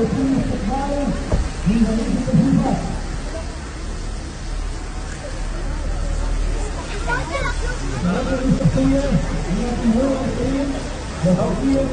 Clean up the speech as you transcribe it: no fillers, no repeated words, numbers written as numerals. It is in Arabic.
يتم استقباله من مدينة التدريبات. الشخصية من الجمهور الكريم وتوفيق